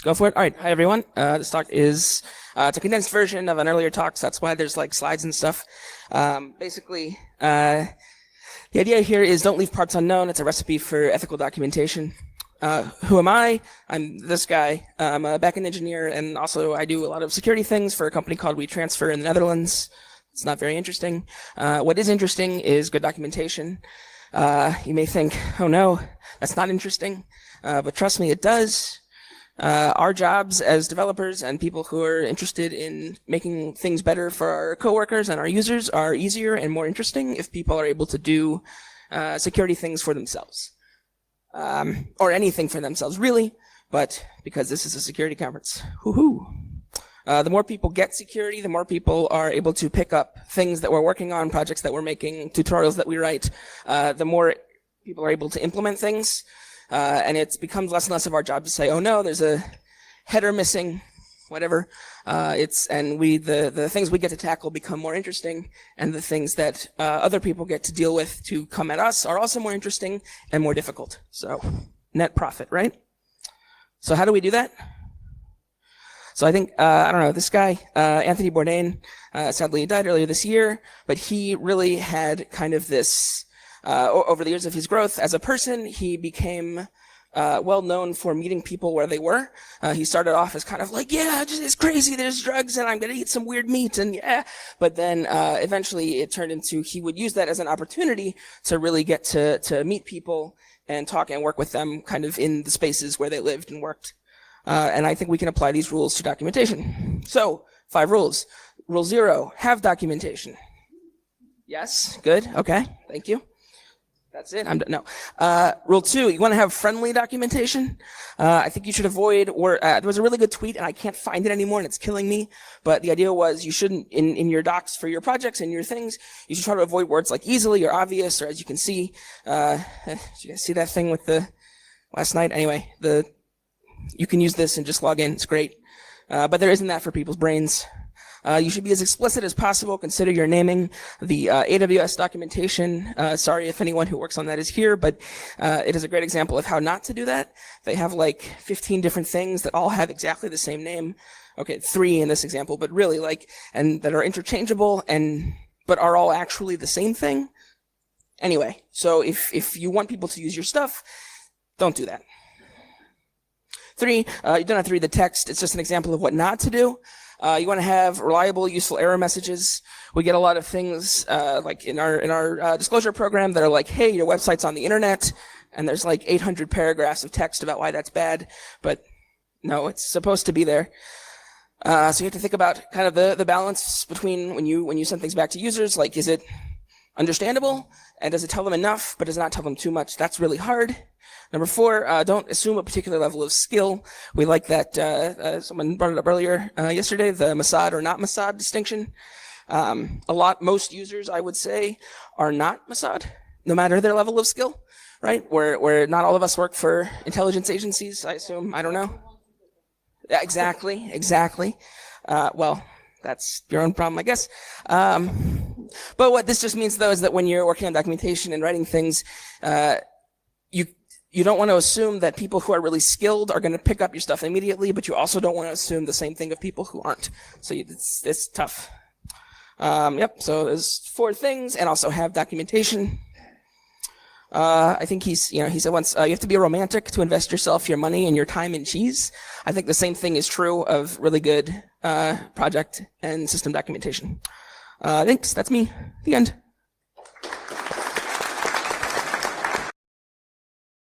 Go for it. All right. Hi, everyone. This talk is it's a condensed version of an earlier talk, so that's why there's like slides and stuff. Basically, the idea here is don't leave parts unknown. It's a recipe for ethical documentation. Who am I? I'm this guy. I'm a backend engineer, and also I do a lot of security things for a company called WeTransfer in the Netherlands. It's not very interesting. What is interesting is good documentation. You may think, oh no, that's not interesting, but trust me, it does. Our jobs as developers and people who are interested in making things better for our coworkers and our users are easier and more interesting if people are able to do security things for themselves. Or anything for themselves, really, but because this is a security conference. Woohoo! The more people get security, the more people are able to pick up things that we're working on, projects that we're making, tutorials that we write, the more people are able to implement things. And it becomes less and less of our job to say, oh no, there's a header missing, whatever. The things we get to tackle become more interesting, and the things that other people get to deal with to come at us are also more interesting and more difficult. So net profit, right? So how do we do that? So I think, I don't know, this guy, Anthony Bourdain, sadly he died earlier this year, but he really had kind of this, over the years of his growth as a person, he became well known for meeting people where they were. He started off as kind of like, yeah, it's crazy, there's drugs, and I'm going to eat some weird meat, and yeah. But then eventually it turned into, he would use that as an opportunity to really get to meet people and talk and work with them kind of in the spaces where they lived and worked. And I think we can apply these rules to documentation. So, 5 rules. Rule 0, have documentation. Yes, good, okay, thank you. That's it, I'm done. No. Rule 2, you want to have friendly documentation. I think you should avoid, there was a really good tweet and I can't find it anymore and it's killing me, but the idea was you shouldn't, in your docs for your projects and your things, you should try to avoid words like easily or obvious, or as you can see, did you guys see that thing with the, last night? Anyway, you can use this and just log in, it's great. But there isn't that for people's brains. You should be as explicit as possible. Consider your naming. The AWS documentation, sorry if anyone who works on that is here, but it is a great example of how not to do that. They have like 15 different things that all have exactly the same name. Okay, 3 in this example, but really and that are interchangeable but are all actually the same thing. Anyway, so if you want people to use your stuff, don't do that. 3, you don't have to read the text. It's just an example of what not to do. You want to have reliable, useful error messages. We get a lot of things like in our disclosure program that are like, hey, your website's on the internet, and there's like 800 paragraphs of text about why that's bad. But no, it's supposed to be there. So you have to think about kind of the balance between when you send things back to users, like is it understandable, and does it tell them enough, but does it not tell them too much? That's really hard. Number 4, don't assume a particular level of skill. We like that, someone brought it up earlier yesterday, the Mossad or not Mossad distinction. Most users, I would say, are not Mossad, no matter their level of skill, right? Where not all of us work for intelligence agencies, I assume, I don't know. Yeah, exactly. Well, that's your own problem, I guess. But what this just means, though, is that when you're working on documentation and writing things, you don't want to assume that people who are really skilled are going to pick up your stuff immediately, but you also don't want to assume the same thing of people who aren't. So it's tough. Yep, so there's 4 things, and also have documentation. I think he said once, you have to be a romantic to invest yourself, your money, and your time in cheese. I think the same thing is true of really good project and system documentation. Thanks, that's me. The end.